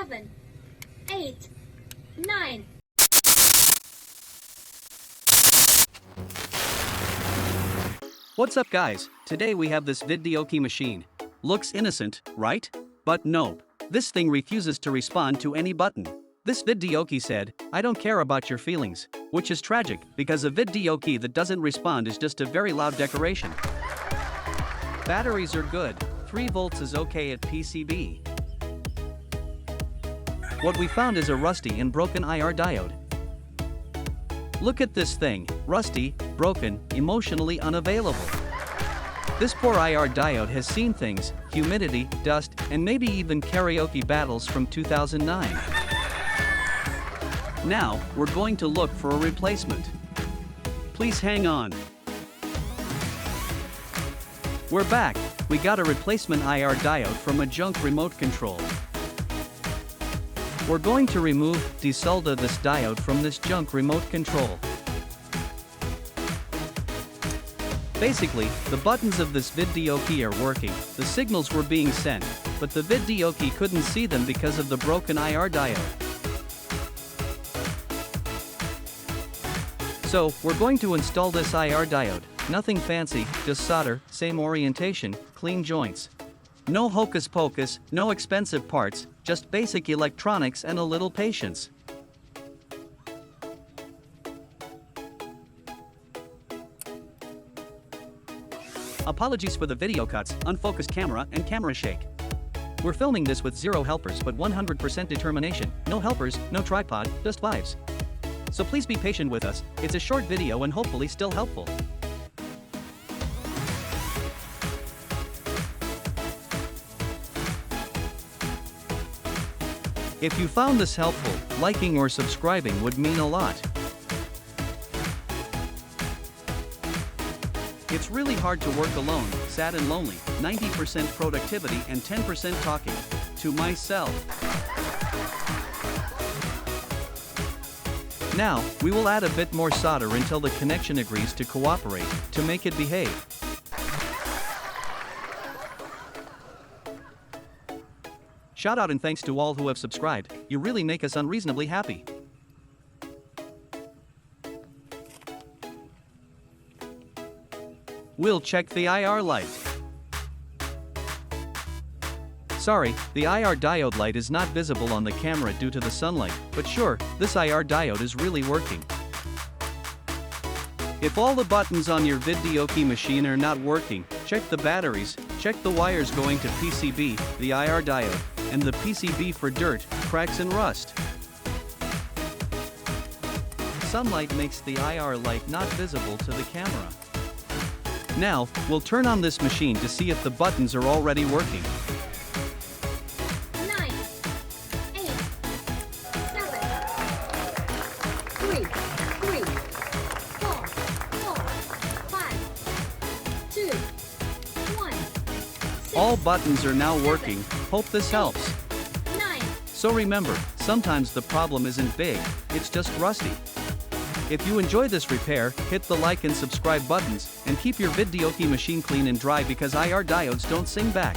7, 8, 9. What's up guys, today we have this Videoke machine. Looks innocent, right? But nope, this thing refuses to respond to any button. This Videoke said, I don't care about your feelings, which is tragic because a Videoke that doesn't respond is just a very loud decoration. Batteries are good, 3 volts is okay at PCB. What we found is a rusty and broken IR diode. Look at this thing, rusty, broken, emotionally unavailable. This poor IR diode has seen things, humidity, dust, and maybe even karaoke battles from 2009. Now, we're going to look for a replacement. Please hang on. We're back, we got a replacement IR diode from a junk remote control. We're going to remove, desolder this diode from this junk remote control. Basically, the buttons of this Videoke are working, the signals were being sent, but the Videoke couldn't see them because of the broken IR diode. So, we're going to install this IR diode, nothing fancy, just solder, same orientation, clean joints. No hocus pocus, no expensive parts, just basic electronics and a little patience. Apologies for the video cuts, unfocused camera and camera shake. We're filming this with 0 helpers but 100% determination, no helpers, no tripod, just vibes. So please be patient with us, it's a short video and hopefully still helpful. If you found this helpful, liking or subscribing would mean a lot. It's really hard to work alone, sad and lonely, 90% productivity and 10% talking. To myself. Now, we will add a bit more solder until the connection agrees to cooperate, to make it behave. Shout out and thanks to all who have subscribed, you really make us unreasonably happy. We'll check the IR light. Sorry, the IR diode light is not visible on the camera due to the sunlight, but sure, this IR diode is really working. If all the buttons on your Videoke machine are not working, check the batteries, check the wires going to PCB, the IR diode, and the PCB for dirt, cracks and rust. Sunlight makes the IR light not visible to the camera. Now, we'll turn on this machine to see if the buttons are already working. 9, 8, 7, 3, 4, 5, 2, 1. All buttons are now working, hope this helps. 9. So remember, sometimes the problem isn't big, it's just rusty. If you enjoy this repair, hit the like and subscribe buttons, and keep your Videoke machine clean and dry because IR diodes don't sing back.